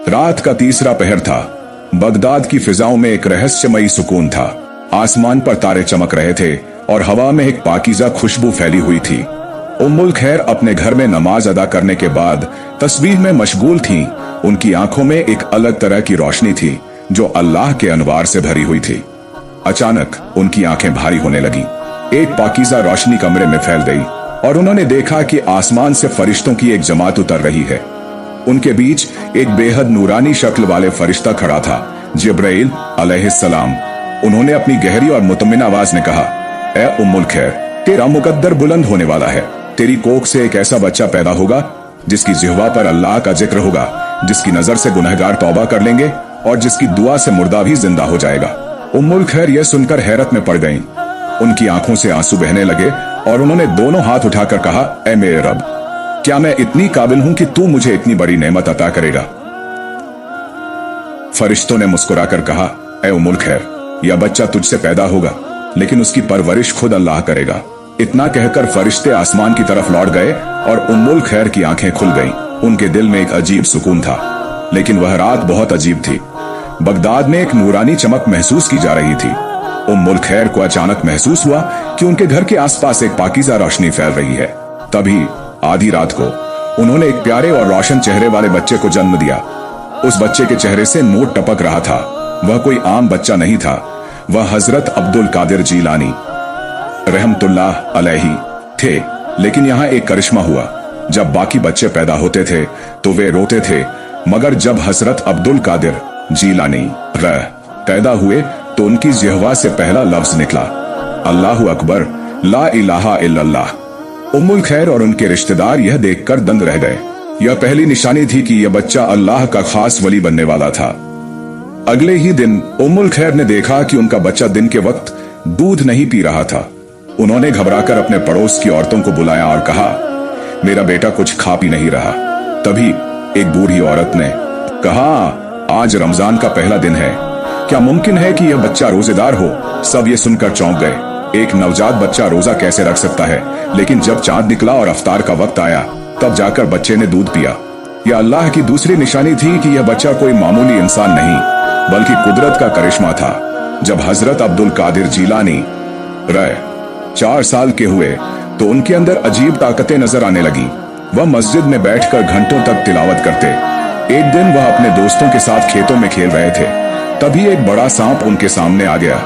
रात का तीसरा पहर था। बगदाद की फिजाओं में एक रहस्यमयी सुकून था। आसमान पर तारे चमक रहे थे और हवा में एक पाकीज़ा खुशबू फैली हुई थी। उम्मुल खैर अपने घर में नमाज अदा करने के बाद तस्बीह में मशगूल थीं। उनकी आंखों में एक अलग तरह की रोशनी थी जो अल्लाह के अनवार से भरी हुई थी। अचानक उनकी आंखें भारी होने लगी। एक पाकीज़ा रोशनी कमरे में फैल गई और उन्होंने देखा कि आसमान से फरिश्तों की एक जमात उतर रही है। उनके बीच एक बेहद नूरानी शक्ल वाले फरिश्ता खड़ा था, जिब्राइल अलैहिस्सलाम। उन्होंने अपनी गहरी और मुतमिन आवाज में कहा, ए उम्मुल खैर, तेरा मुकद्दर बुलंद होने वाला है। तेरी कोख से एक ऐसा बच्चा पैदा होगा जिसकी जिह्वा पर अल्लाह का जिक्र होगा, जिसकी नजर से गुनहगार तौबा कर लेंगे और जिसकी दुआ से मुर्दा भी जिंदा हो जाएगा। उम्मुल खैर यह सुनकर हैरत में पड़ गईं। उनकी आंखों से आंसू बहने लगे और उन्होंने दोनों हाथ उठाकर कहा, ए मेरे रब, क्या मैं इतनी काबिल हूं कि तू मुझे इतनी बड़ी नेमत अता करेगा? फरिश्तों ने मुस्कुराकर कहा, ए उम्मुल खैर, यह बच्चा तुझसे पैदा होगा, लेकिन उसकी परवरिश खुद अल्लाह करेगा। इतना कहकर फरिश्ते आसमान की तरफ लौट गए और उम्मुल खैर की आंखें खुल गईं। उनके दिल में एक अजीब सुकून था, लेकिन वह रात बहुत अजीब थी। बगदाद में एक नूरानी चमक महसूस की जा रही थी। उम्मुल खैर को अचानक महसूस हुआ कि उनके घर के आसपास एक पाकीज़ा रोशनी फैल रही है। तभी आधी रात को उन्होंने एक प्यारे और रोशन चेहरे वाले बच्चे को जन्म दिया। उस बच्चे के चेहरे से नूर टपक रहा था। वह कोई आम बच्चा नहीं था, वह हजरत अब्दुल कादिर जीलानी रहमतुल्लाह अलैहि थे। लेकिन यहाँ एक करिश्मा हुआ। जब बाकी बच्चे पैदा होते थे तो वे रोते थे, मगर जब हजरत अब्दुल कादिर जीलानी पैदा हुए तो उनकी जिह्वा से पहला लफ्ज निकला, अल्लाहु अकबर, ला इलाहा इल्लल्लाह। उम्मुल खैर और उनके रिश्तेदार यह देखकर दंग रह गए। यह पहली निशानी थी कि यह बच्चा अल्लाह का खास वली बनने वाला था। अगले ही दिन उम्मुल खैर ने देखा कि उनका बच्चा दिन के वक्त दूध नहीं पी रहा था। उन्होंने घबराकर अपने पड़ोस की औरतों को बुलाया और कहा, मेरा बेटा कुछ खा पी नहीं रहा। तभी एक बूढ़ी औरत ने कहा, आज रमजान का पहला दिन है, क्या मुमकिन है कि यह बच्चा रोजेदार हो? सब ये सुनकर चौंक गए। एक नवजात बच्चा रोजा कैसे रख सकता है? लेकिन जब चांद निकला और अफ्तार का वक्त आया, तब जाकर बच्चे ने दूध पिया। यह अल्लाह की दूसरी निशानी थी कि यह बच्चा कोई मामूली इंसान नहीं, बल्कि कुदरत का करिश्मा था। जब हजरत अब्दुल कादिर जीलानी 4 साल के हुए तो उनके अंदर अजीब ताकतें नजर आने लगी। वह मस्जिद में बैठकर घंटों तक तिलावत करते। एक दिन वह अपने दोस्तों के साथ खेतों में खेल रहे थे। तभी एक बड़ा सांप उनके सामने आ गया।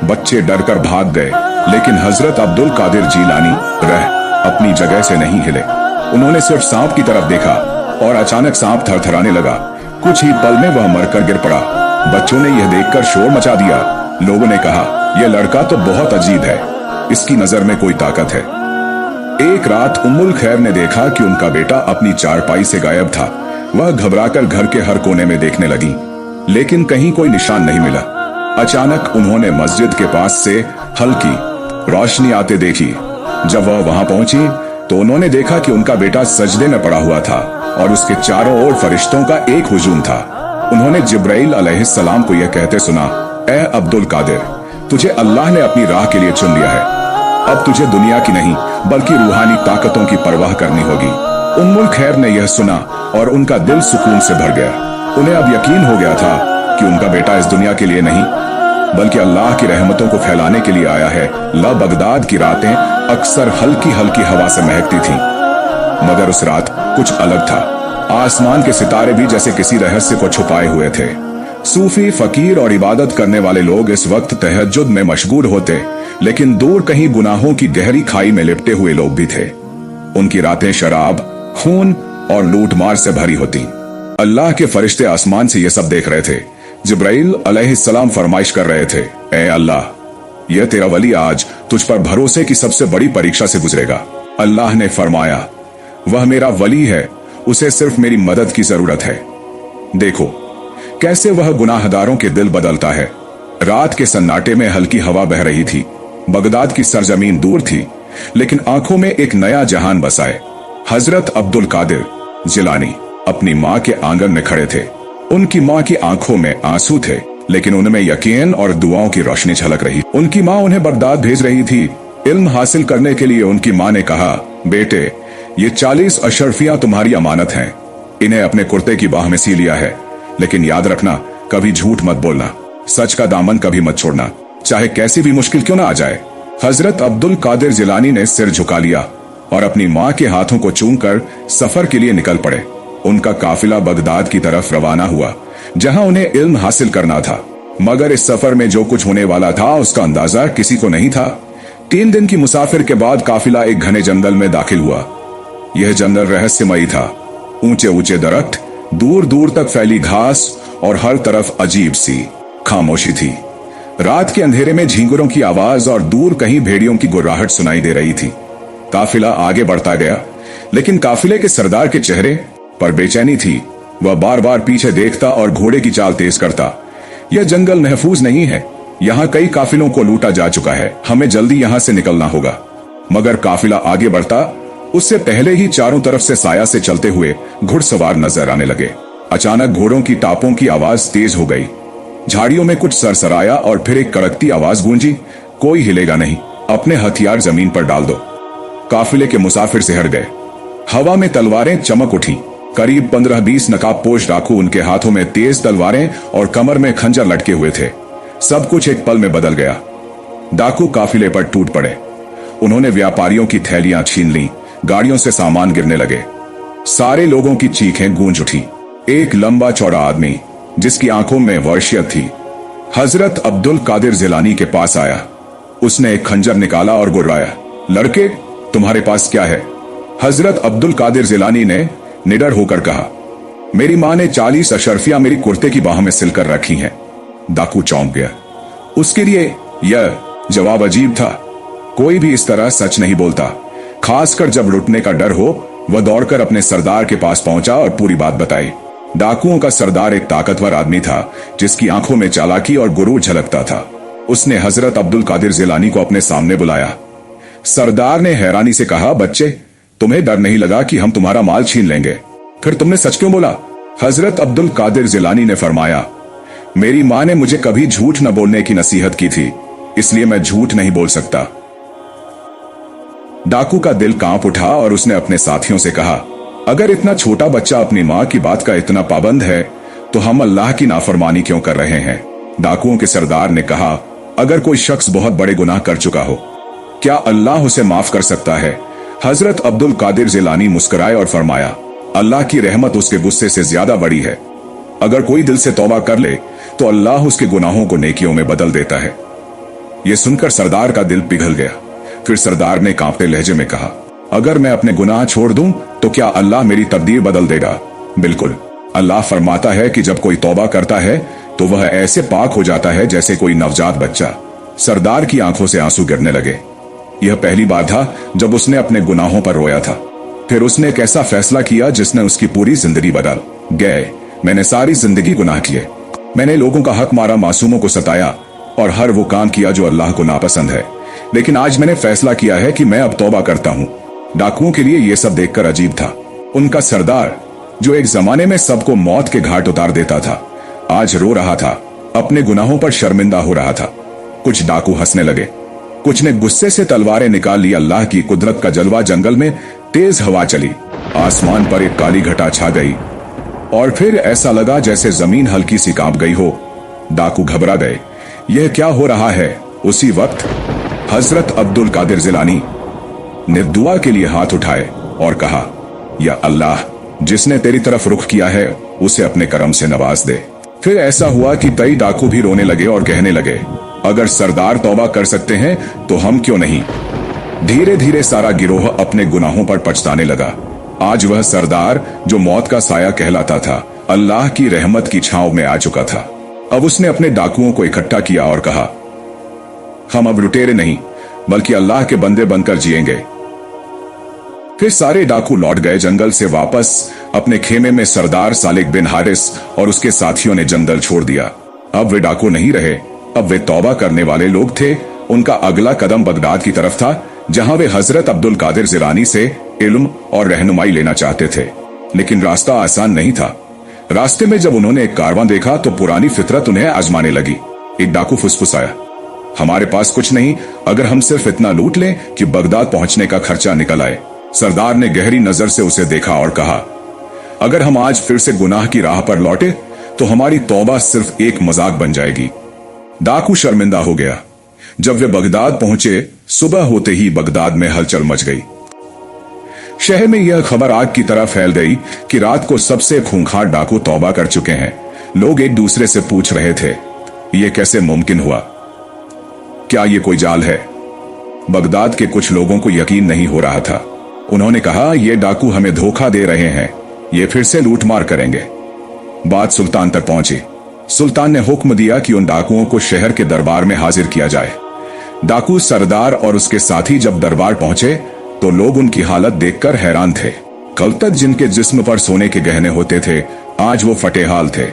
बच्चे डरकर भाग गए, लेकिन हजरत अब्दुल कादिर जीलानी अपनी जगह से नहीं हिले। उन्होंने सिर्फ सांप की तरफ देखा और अचानक सांप थरथराने लगा। कुछ ही पल में वह मरकर गिर पड़ा। बच्चों ने यह देखकर शोर मचा दिया। लोगों ने कहा, यह लड़का तो बहुत अजीब है, इसकी नजर में कोई ताकत है। एक रात उम्मुल खैर ने देखा कि उनका बेटा अपनी चारपाई से गायब था। वह घबराकर घर के हर कोने में देखने लगी, लेकिन कहीं कोई निशान नहीं मिला। अचानक उन्होंने मस्जिद के पास से हल्की रोशनी आते देखी। जब वह वहां पहुंची तो उन्होंने देखा कि उनका बेटा सजदे में पड़ा हुआ था और उसके चारों ओर फरिश्तों का एक हुजूम था। उन्होंने जिब्राइल अलैहिस्सलाम को यह कहते सुना, ए अब्दुल कादिर, तुझे अल्लाह ने अपनी राह के लिए चुन लिया है। अब तुझे दुनिया की नहीं बल्कि रूहानी ताकतों की परवाह करनी होगी। उम्मुल खैर ने यह सुना और उनका दिल सुकून से भर गया। उन्हें अब यकीन हो गया था कि उनका बेटा इस दुनिया के लिए नहीं बल्कि अल्लाह की रहमतों को फैलाने के लिए आया है। बगदाद की रातें अक्सर हल्की हल्की हवा से महकती थीं, मगर उस रात कुछ अलग था। आसमान के सितारे भी जैसे किसी रहस्य को छुपाए हुए थे। सूफी, फकीर और इबादत करने वाले लोग इस वक्त तहज्जुद में मशगूल होते, लेकिन दूर कहीं गुनाहों की गहरी खाई में लिपटे हुए लोग भी थे। उनकी रातें शराब, खून और लूटमार से भरी होती। अल्लाह के फरिश्ते आसमान से ये सब देख रहे थे। जिब्राइल अलैहिस्सलाम फरमाइश कर रहे थे, ए अल्लाह, यह तेरा वली आज तुझ पर भरोसे की सबसे बड़ी परीक्षा से गुजरेगा। अल्लाह ने फरमाया, वह मेरा वली है, उसे सिर्फ मेरी मदद की जरूरत है। देखो कैसे वह गुनाहगारों के दिल बदलता है। रात के सन्नाटे में हल्की हवा बह रही थी। बगदाद की सरजमीन दूर थी, लेकिन आंखों में एक नया जहान बसाए। हजरत अब्दुल कादिर जिलानी अपनी माँ के आंगन में खड़े थे। उनकी माँ की आंखों में आंसू थे, लेकिन उनमें यकीन और दुआओं की रोशनी झलक रही। उनकी माँ उन्हें बगदाद भेज रही थी इल्म हासिल करने के लिए। उनकी माँ ने कहा, बेटे, ये 40 अशरफियां तुम्हारी अमानत हैं। इन्हें अपने कुर्ते की बाह में सी लिया है। लेकिन याद रखना, कभी झूठ मत बोलना, सच का दामन कभी मत छोड़ना, चाहे कैसी भी मुश्किल क्यों ना आ जाए। हजरत अब्दुल कादिर जिलानी ने सिर झुका लिया और अपनी माँ के हाथों को चूमकर सफर के लिए निकल पड़े। उनका काफिला बगदाद की तरफ रवाना हुआ, जहां उन्हें इल्म हासिल करना था। मगर इस सफर में जो कुछ होने वाला था उसका अंदाजा किसी को नहीं था। 3 दिन की मुसाफिर के बाद काफिला एक घने जंगल में दाखिल हुआ। यह जंगल रहस्यमयी था। ऊंचे ऊंचे दरख्त, दूर दूर तक फैली घास और हर तरफ अजीब सी खामोशी थी। रात के अंधेरे में झींगुरों की आवाज और दूर कहीं भेड़ियों की गुर्राहट सुनाई दे रही थी। काफिला आगे बढ़ता गया, लेकिन काफिले के सरदार के चेहरे पर बेचैनी थी। वह बार बार पीछे देखता और घोड़े की चाल तेज करता। यह जंगल महफूज नहीं है, यहाँ कई काफिलों को लूटा जा चुका है, हमें जल्दी यहाँ से निकलना होगा। मगर काफिला आगे बढ़ता, उससे पहले ही चारों तरफ से साया से चलते हुए घुड़सवार नजर आने लगे। अचानक घोड़ों की टापों की आवाज तेज हो गई। झाड़ियों में कुछ सरसराया और फिर एक कड़कती आवाज गूंजी, कोई हिलेगा नहीं, अपने हथियार जमीन पर डाल दो। काफिले के मुसाफिर से हट गए। हवा में तलवारें चमक उठी। करीब 15-20 नकाबपोश डाकू, उनके हाथों में तेज तलवारें और कमर में खंजर लटके हुए थे। सब कुछ एक पल में बदल गया। डाकू काफिले पर टूट पड़े। उन्होंने व्यापारियों की थैलियां छीन ली, गाड़ियों से सामान गिरने लगे। सारे लोगों की चीखें गूंज उठी। एक लंबा चौड़ा आदमी, जिसकी आंखों में वहशियत थी, हजरत अब्दुल कादिर जिलानी के पास आया। उसने एक खंजर निकाला और गुर्राया, लड़के तुम्हारे पास क्या है? हजरत अब्दुल कादिर जिलानी ने निडर होकर कहा, मेरी माँ ने 40 अशर्फियां मेरी कुर्ते की बाह में सिलकर रखी हैं। डाकू चौंक गया। उसके लिए यह जवाब अजीब था। कोई भी इस तरह सच नहीं बोलता, खासकर जब लुटने का डर हो। वह दौड़कर अपने सरदार के पास पहुंचा और पूरी बात बताई। डाकुओं का सरदार एक ताकतवर आदमी था, जिसकी आंखों में चालाकी और गुरूर झलकता था। उसने हजरत अब्दुल कादिर जिलानी को अपने सामने बुलाया। सरदार ने हैरानी से कहा, बच्चे, तुम्हें डर नहीं लगा कि हम तुम्हारा माल छीन लेंगे? फिर तुमने सच क्यों बोला? हजरत अब्दुल कादिर जिलानी ने फरमाया, मेरी माँ ने मुझे कभी झूठ न बोलने की नसीहत की थी, इसलिए मैं झूठ नहीं बोल सकता। डाकू का दिल कांप उठा और उसने अपने साथियों से कहा, अगर इतना छोटा बच्चा अपनी माँ की बात का इतना पाबंद है, तो हम अल्लाह की नाफरमानी क्यों कर रहे हैं? डाकुओं के सरदार ने कहा, अगर कोई शख्स बहुत बड़े गुनाह कर चुका हो, क्या अल्लाह उसे माफ कर सकता है? हजरत अब्दुल कादिर जिलानी मुस्कुराए और फरमाया, अल्लाह की रहमत उसके गुस्से से ज्यादा बड़ी है। अगर कोई दिल से तौबा कर ले तो अल्लाह उसके गुनाहों को नेकियों में बदल देता है। यह सुनकर सरदार का दिल पिघल गया। फिर सरदार ने कांपते लहजे में कहा, अगर मैं अपने गुनाह छोड़ दूं तो क्या अल्लाह मेरी तकदीर बदल देगा? बिल्कुल। अल्लाह फरमाता है कि जब कोई तौबा करता है तो वह ऐसे पाक हो जाता है जैसे कोई नवजात बच्चा। सरदार की आंखों से आंसू गिरने लगे। यह पहली बार था जब उसने अपने गुनाहों पर रोया था। फिर उसने एक ऐसा फैसला किया जिसने उसकी पूरी जिंदगी बदल गए। मैंने सारी जिंदगी गुनाह किए। मैंने लोगों का हक मारा, मासूमों को सताया और हर वो काम किया जो अल्लाह को नापसंद है। लेकिन आज मैंने फैसला किया है कि मैं अब तौबा करता हूँ। डाकुओं के लिए यह सब देखकर अजीब था। उनका सरदार, जो एक जमाने में सबको मौत के घाट उतार देता था, आज रो रहा था, अपने गुनाहों पर शर्मिंदा हो रहा था। कुछ डाकू हंसने लगे, कुछ ने गुस्से से तलवारें निकाल ली। अल्लाह की कुदरत का जलवा। जंगल में तेज हवा चली, आसमान पर एक काली घटा छा गई और फिर ऐसा लगा जैसे जमीन हल्की सी कांप गई हो। डाकू घबरा गए, यह क्या हो रहा है? उसी वक्त हजरत अब्दुल कादिर जिलानी ने दुआ के लिए हाथ उठाए और कहा, या अल्लाह, जिसने तेरी तरफ रुख किया है उसे अपने करम से नवाज दे। फिर ऐसा हुआ कि कई डाकू भी रोने लगे और कहने लगे, अगर सरदार तौबा कर सकते हैं तो हम क्यों नहीं? धीरे धीरे सारा गिरोह अपने गुनाहों पर पछताने लगा। आज वह सरदार जो मौत का साया कहलाता था, अल्लाह की रहमत की छांव में आ चुका था। अब उसने अपने डाकुओं को इकट्ठा किया और कहा, हम अब लुटेरे नहीं बल्कि अल्लाह के बंदे बनकर जिएंगे। फिर सारे डाकू लौट गए जंगल से वापस। अपने खेमे में सरदार सालिक बिन हारिस और उसके साथियों ने जंगल छोड़ दिया। अब वे डाकू नहीं रहे, अब वे तौबा करने वाले लोग थे। उनका अगला कदम बगदाद की तरफ था, जहां वे हजरत अब्दुल कादिर जिलानी से इल्म और रहनुमाई लेना चाहते थे। लेकिन रास्ता आसान नहीं था। रास्ते में जब उन्होंने एक कारवां देखा तो पुरानी फितरत उन्हें आजमाने लगी। एक डाकू फुसफुसाया, हमारे पास कुछ नहीं, अगर हम सिर्फ इतना लूट लें कि बगदाद पहुंचने का खर्चा निकल आए। सरदार ने गहरी नजर से उसे देखा और कहा, अगर हम आज फिर से गुनाह की राह पर लौटे तो हमारी तौबा सिर्फ एक मजाक बन जाएगी। डाकू शर्मिंदा हो गया। जब वे बगदाद पहुंचे, सुबह होते ही बगदाद में हलचल मच गई। शहर में यह खबर आग की तरह फैल गई कि रात को सबसे खूंखार डाकू तौबा कर चुके हैं। लोग एक दूसरे से पूछ रहे थे, यह कैसे मुमकिन हुआ? क्या यह कोई जाल है? बगदाद के कुछ लोगों को यकीन नहीं हो रहा था। उन्होंने कहा, यह डाकू हमें धोखा दे रहे हैं, ये फिर से लूटमार करेंगे। बात सुल्तान तक पहुंची। सुल्तान ने हुक्म दिया कि उन डाकुओं को शहर के दरबार में हाजिर किया जाए। डाकू सरदार और उसके साथी जब दरबार पहुंचे तो लोग उनकी हालत देखकर हैरान थे। कल तक जिनके जिस्म पर सोने के गहने होते थे, आज वो फटेहाल थे।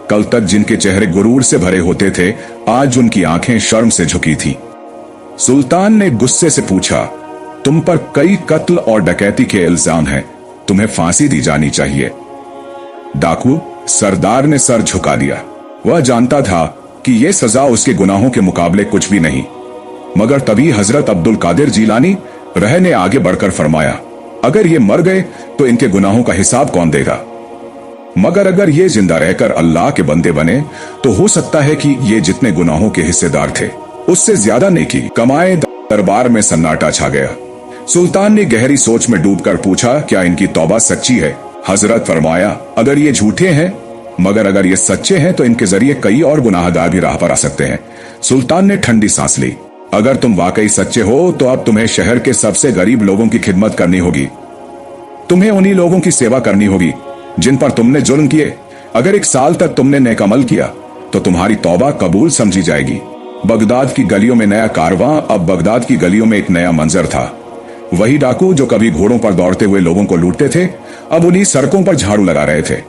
कल तक जिनके चेहरे गुरूर से भरे होते थे, आज उनकी आंखें शर्म से झुकी थी। सुल्तान ने गुस्से से पूछा, तुम पर कई कत्ल और डकैती के इल्जाम हैं, तुम्हें फांसी दी जानी चाहिए। डाकू सरदार ने सर झुका दिया। वह जानता था कि यह सजा उसके गुनाहों के मुकाबले कुछ भी नहीं। मगर तभी हजरत अब्दुल कादिर जीलानी ने आगे बढ़कर फरमाया, अगर ये मर गए तो इनके गुनाहों का हिसाब कौन देगा? मगर अगर ये जिंदा रहकर अल्लाह के बंदे बने तो हो सकता है कि ये जितने गुनाहों के हिस्सेदार थे उससे ज्यादा नेकी कमाए। दरबार में सन्नाटा छा गया। सुल्तान ने गहरी सोच में डूबकर पूछा, क्या इनकी तौबा सच्ची है? हजरत फरमाया, अगर ये झूठे हैं, मगर अगर ये सच्चे हैं तो इनके जरिए कई और गुनाहगार भी राह पर आ सकते हैं। सुल्तान ने ठंडी सांस ली। अगर तुम वाकई सच्चे हो तो अब तुम्हें शहर के सबसे गरीब लोगों की खिदमत करनी होगी। तुम्हें उन्हीं लोगों की सेवा करनी होगी जिन पर तुमने जुल्म किए। अगर 1 साल तक तुमने नेक अमल किया तो तुम्हारी तौबा कबूल समझी जाएगी। बगदाद की गलियों में नया कारवां, अब बगदाद की गलियों में एक नया मंजर था। वही डाकू जो कभी घोड़ों पर दौड़ते हुए लोगों को लूटते थे, अब उन्हीं सड़कों पर झाड़ू लगा रहे थे।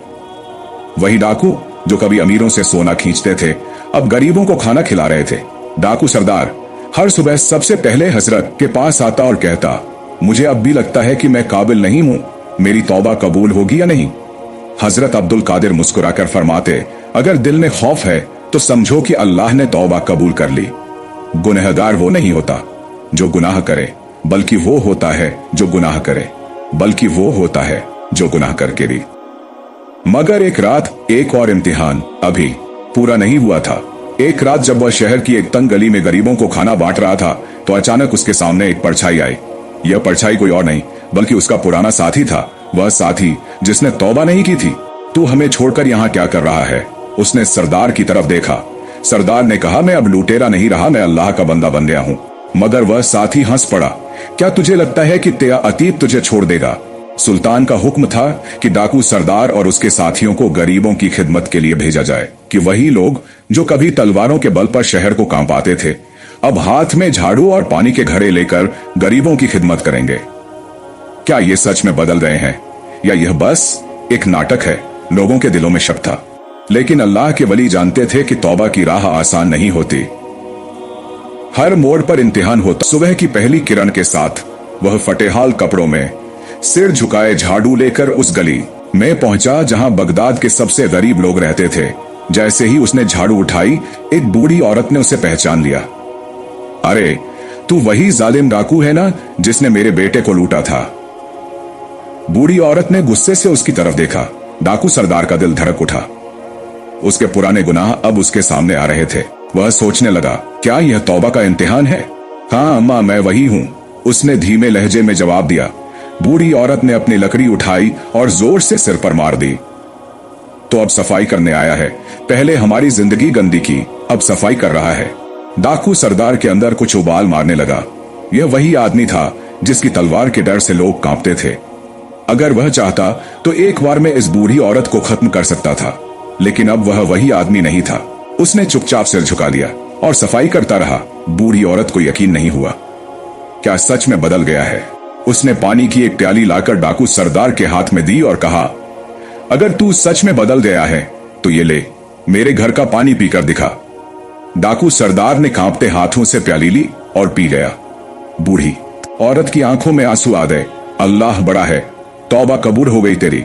वही डाकू जो कभी अमीरों से सोना खींचते थे, अब गरीबों को खाना खिला रहे थे। डाकू सरदार हर सुबह सबसे पहले हजरत के पास आता और कहता, मुझे अब भी लगता है कि मैं काबिल नहीं हूं, मेरी तौबा कबूल होगी या नहीं? हजरत अब्दुल कादिर मुस्कुराकर फरमाते, अगर दिल में खौफ है तो समझो कि अल्लाह ने तौबा कबूल कर ली। गुनहगार वो नहीं होता जो गुनाह करे, बल्कि वो होता है जो गुनाह करे, बल्कि वो होता है जो गुनाह करके भी। मगर एक रात एक और इम्तिहान अभी पूरा नहीं हुआ था। एक रात जब वह शहर की एक तंग गली में गरीबों को खाना बांट रहा था तो अचानक उसके सामने एक परछाई आई। यह परछाई कोई और नहीं बल्कि उसका पुराना साथी था, वह साथी जिसने तौबा नहीं की थी। तू हमें छोड़कर यहाँ क्या कर रहा है? उसने सरदार की तरफ देखा। सरदार ने कहा, मैं अब लुटेरा नहीं रहा, मैं अल्लाह का बंदा बन गया हूँ। मगर वह साथी हंस पड़ा। क्या तुझे लगता है कि तेरा अतीत तुझे छोड़ देगा? सुल्तान का हुक्म था कि डाकू सरदार और उसके साथियों को गरीबों की खिदमत के लिए भेजा जाए, कि वही लोग जो कभी तलवारों के बल पर शहर को कांपाते थे, अब हाथ में झाड़ू और पानी के घड़े लेकर गरीबों की खिदमत करेंगे। क्या ये सच में बदल गए हैं या यह बस एक नाटक है? लोगों के दिलों में शक था, लेकिन अल्लाह के वली जानते थे कि तौबा की राह आसान नहीं होती। हर मोड़ पर इम्तिहान होता। सुबह की पहली किरण के साथ वह फटेहाल कपड़ों में सिर झुकाए झाड़ू लेकर उस गली में पहुंचा जहां बगदाद के सबसे गरीब लोग रहते थे। जैसे ही उसने झाड़ू उठाई, एक बूढ़ी औरत ने उसे पहचान लिया। अरे, तू वही जालिम डाकू है ना जिसने मेरे बेटे को लूटा था? बूढ़ी औरत ने गुस्से से उसकी तरफ देखा। डाकू सरदार का दिल धड़क उठा। उसके पुराने गुनाह अब उसके सामने आ रहे थे। वह सोचने लगा, क्या यह तौबा का इम्तिहान है? हाँ अम्मा, मैं वही हूँ, उसने धीमे लहजे में जवाब दिया। बूढ़ी औरत ने अपनी लकड़ी उठाई और जोर से सिर पर मार दी। तो अब सफाई करने आया है। पहले हमारी जिंदगी गंदी की, अब सफाई कर रहा है। डाकू सरदार के अंदर कुछ उबाल मारने लगा। यह वही आदमी था जिसकी तलवार के डर से लोग कांपते थे। अगर वह चाहता तो एक बार में इस बूढ़ी औरत को खत्म कर सकता था, लेकिन अब वह वही आदमी नहीं था। उसने चुपचाप सिर झुका दिया और सफाई करता रहा। बूढ़ी औरत को यकीन नहीं हुआ, क्या सच में बदल गया है? उसने पानी की एक प्याली लाकर डाकू सरदार के हाथ में दी और कहा, अगर तू सच में बदल गया है तो ये ले, मेरे घर का पानी पीकर दिखा। डाकू सरदार ने कांपते हाथों से प्याली ली और पी गया। बूढ़ी औरत की आंखों में आंसू आ गए। अल्लाह बड़ा है, तौबा कबूल हो गई तेरी।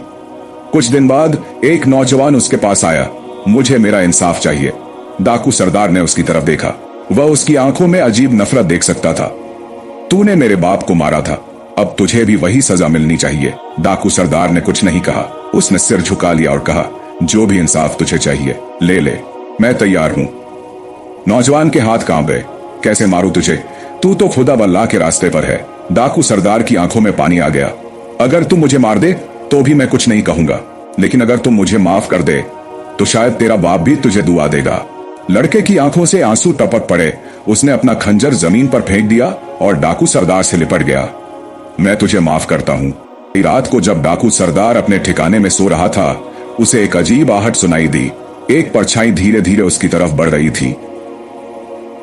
कुछ दिन बाद एक नौजवान उसके पास आया। मुझे मेरा इंसाफ चाहिए। डाकू सरदार ने उसकी तरफ देखा। वह उसकी आंखों में अजीब नफरत देख सकता था। तूने मेरे बाप को मारा था, अब तुझे भी वही सजा मिलनी चाहिए। डाकू सरदार ने कुछ नहीं कहा। उसने सिर झुका लिया और कहा, जो भी इंसाफ तुझे चाहिए ले ले, मैं तैयार हूं। नौजवान के हाथ कांप गए। कैसे मारूं तुझे? तू तो खुदा अल्लाह के रास्ते पर है। डाकू सरदार की आंखों में पानी आ गया। अगर तुम मुझे मार दे तो भी मैं कुछ नहीं कहूंगा, लेकिन अगर तुम मुझे माफ कर दे तो शायद तेरा बाप भी तुझे दुआ देगा। लड़के की आंखों से आंसू टपक पड़े। उसने अपना खंजर जमीन पर फेंक दिया और डाकू सरदार से लिपट गया। मैं तुझे माफ करता हूं। रात को जब डाकू सरदार अपने ठिकाने में सो रहा था, उसे एक अजीब आहट सुनाई दी। एक परछाई धीरे धीरे उसकी तरफ बढ़ रही थी।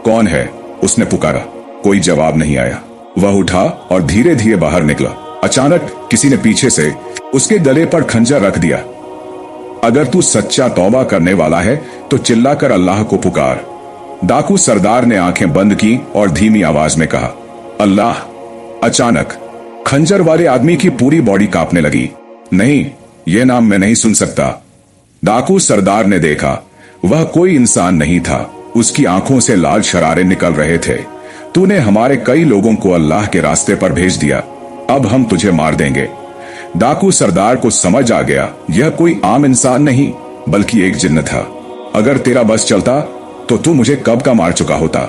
कौन है? उसने पुकारा। कोई जवाब नहीं आया। वह उठा और धीरे धीरे बाहर निकला। अचानक किसी ने पीछे से उसके गले पर खंजर रख दिया। अगर तू सच्चा तौबा करने वाला है तो चिल्लाकर अल्लाह को पुकार। डाकू सरदार ने आंखें बंद की और धीमी आवाज में कहा, अल्लाह। अचानक खंजर वाले आदमी की पूरी बॉडी कांपने लगी। नहीं, यह नाम मैं नहीं सुन सकता। डाकू सरदार ने देखा, वह कोई इंसान नहीं था। उसकी आंखों से लाल शरारे निकल रहे थे। तूने हमारे कई लोगों को अल्लाह के रास्ते पर भेज दिया, अब हम तुझे मार देंगे। डाकू सरदार को समझ आ गया, यह कोई आम इंसान नहीं बल्कि एक जिन्न था। अगर तेरा बस चलता तो तू मुझे कब का मार चुका होता,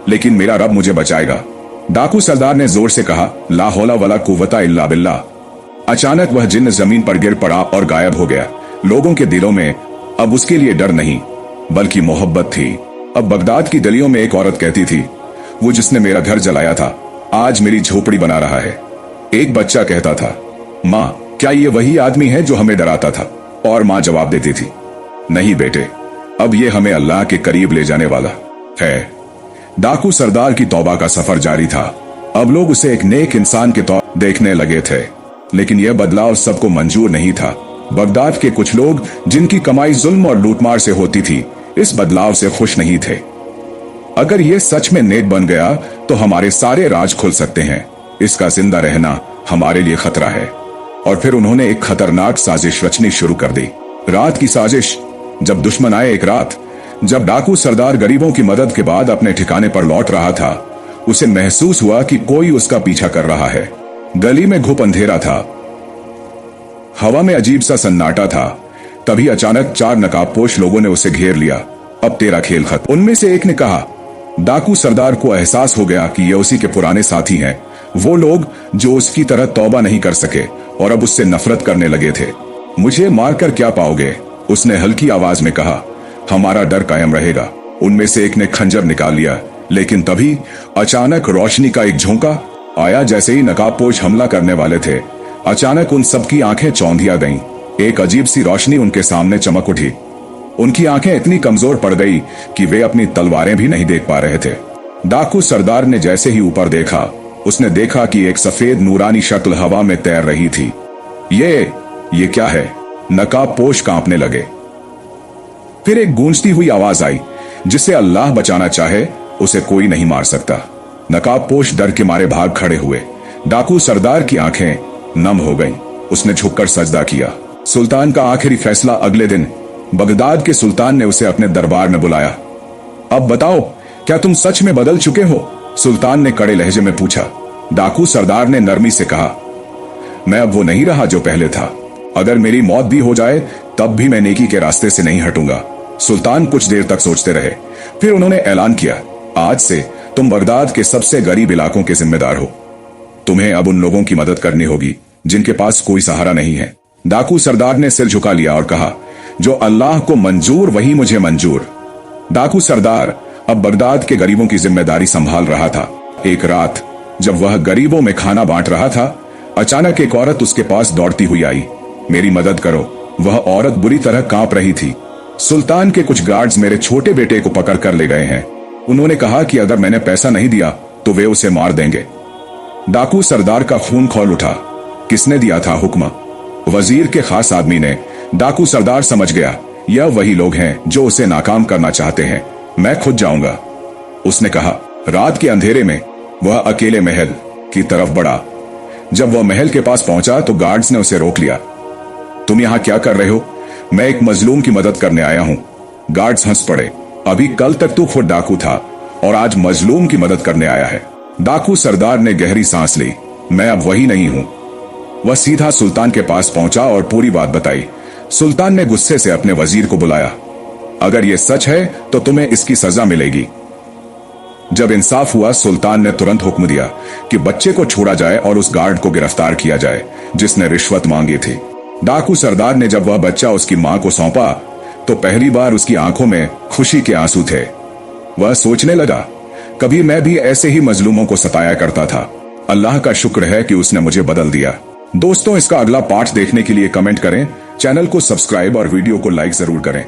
लेकिन मेरा रब मुझे बचाएगा। डाकू सरदार ने जोर से कहा, ला हौला वला कुव्वता इल्ला बिल्लाह। अचानक वह जिन्न जमीन पर गिर पड़ा और गायब हो गया। लोगों के दिलों में अब उसके लिए डर नहीं बल्कि मोहब्बत थी। अब बगदाद की गलियों में एक औरत कहती थी, वो जिसने मेरा घर जलाया था आज मेरी झोपड़ी बना रहा है। एक बच्चा कहता था, माँ क्या ये वही आदमी है जो हमें डराता था? और माँ जवाब देती थी, नहीं बेटे, अब ये हमें अल्लाह के करीब ले जाने वाला है। डाकू सरदार की तौबा का सफर जारी था। अब लोग उसे एक नेक इंसान के तौर देखने लगे थे, लेकिन यह बदलाव सबको मंजूर नहीं था। बगदाद के कुछ लोग जिनकी कमाई जुल्म और लूटमार से होती थी, इस बदलाव से खुश नहीं थे। अगर यह सच में नेक बन गया तो हमारे सारे राज खुल सकते हैं। इसका जिंदा रहना हमारे लिए खतरा है। और फिर उन्होंने एक खतरनाक साजिश रचनी शुरू कर दी। रात की साजिश। जब दुश्मन आए एक रात, जब डाकू सरदार गरीबों की मदद के बाद अपने ठिकाने पर लौट रहा था, उसे महसूस हुआ कि कोई उसका पीछा कर रहा है। गली में घुप अंधेरा था, हवा में अजीब सा सन्नाटा था। तभी अचानक 4 नकाबपोश लोगों ने उसे घेर लिया। अब तेरा खेल खत्म। उनमें से एक ने कहा। डाकू सरदार को एहसास हो गया कि ये उसी के पुराने साथी हैं, वो लोग जो उसकी तरह तौबा नहीं कर सके और अब उससे नफरत करने लगे थे। मुझे मारकर क्या पाओगे? उसने हल्की आवाज में कहा, हमारा डर कायम रहेगा। उनमें से एक ने खंजर निकाल लिया, लेकिन तभी अचानक रोशनी का एक झोंका आया। जैसे ही नकाबपोश हमला करने वाले थे, अचानक उन सबकी आंखें चौंधिया गईं। एक अजीब सी रोशनी उनके सामने चमक उठी। उनकी आंखें इतनी कमजोर पड़ गई कि वे अपनी तलवारें भी नहीं देख पा रहे थे। डाकू सरदार ने जैसे ही ऊपर देखा, उसने देखा कि एक सफेद नूरानी शक्ल हवा में तैर रही थी। ये क्या है? नकाबपोश कांपने लगे। फिर एक गूंजती हुई आवाज आई, जिसे अल्लाह बचाना चाहे उसे कोई नहीं मार सकता। नकाबपोश डर के मारे भाग खड़े हुए। डाकू सरदार की आंखें नम हो गईं। उसने झुककर सजदा किया। सुल्तान का आखिरी फैसला। अगले दिन बगदाद के सुल्तान ने उसे अपने दरबार में बुलाया। अब बताओ, क्या तुम सच में बदल चुके हो? सुल्तान ने कड़े लहजे में पूछा। डाकू सरदार ने नरमी से कहा, मैं अब वो नहीं रहा जो पहले था। अगर मेरी मौत भी हो जाए तब भी मैं नेकी के रास्ते से नहीं हटूंगा। सुल्तान कुछ देर तक सोचते रहे, फिर उन्होंने ऐलान किया, आज से तुम बगदाद के सबसे गरीब इलाकों के जिम्मेदार हो। तुम्हें अब उन लोगों की मदद करनी होगी जिनके पास कोई सहारा नहीं है। डाकू सरदार ने सिर झुका लिया और कहा, जो अल्लाह को मंजूर वही मुझे मंजूर। डाकू सरदार अब बगदाद के गरीबों की जिम्मेदारी संभाल रहा था। एक रात जब वह गरीबों में खाना बांट रहा था, अचानक एक औरत उसके पास दौड़ती हुई आई। मेरी मदद करो। वह औरत बुरी तरह कांप रही थी। सुल्तान के कुछ गार्ड्स मेरे छोटे बेटे को पकड़ कर ले गए हैं। उन्होंने कहा कि अगर मैंने पैसा नहीं दिया तो वे उसे मार देंगे। डाकू सरदार का खून खौल उठा। किसने दिया था हुक्म? वजीर के खास आदमी ने। डाकू सरदार समझ गया, यह वही लोग हैं जो उसे नाकाम करना चाहते हैं। मैं खुद जाऊंगा, उसने कहा। रात के अंधेरे में वह अकेले महल की तरफ बढ़ा। जब वह महल के पास पहुंचा तो गार्ड्स ने उसे रोक लिया। तुम यहां क्या कर रहे हो? मैं एक मजलूम की मदद करने आया हूं। गार्ड्स हंस पड़े। अभी कल तक तू खुद डाकू था और आज मजलूम की मदद करने आया है। डाकू सरदार ने गहरी सांस ली। मैं अब वही नहीं हूं। वह सीधा सुल्तान के पास पहुंचा और पूरी बात बताई। सुल्तान ने गुस्से से अपने वजीर को बुलाया। अगर यह सच है तो तुम्हें इसकी सजा मिलेगी। जब इंसाफ हुआ, सुल्तान ने तुरंत हुक्म दिया कि बच्चे को छोड़ा जाए और उस गार्ड को गिरफ्तार किया जाए जिसने रिश्वत मांगी थी। डाकू सरदार ने जब वह बच्चा उसकी मां को सौंपा तो पहली बार उसकी आंखों में खुशी के आंसू थे। वह सोचने लगा, कभी मैं भी ऐसे ही मजलूमों को सताया करता था। अल्लाह का शुक्र है कि उसने मुझे बदल दिया। दोस्तों, इसका अगला पार्ट देखने के लिए कमेंट करें, चैनल को सब्सक्राइब और वीडियो को लाइक जरूर करें।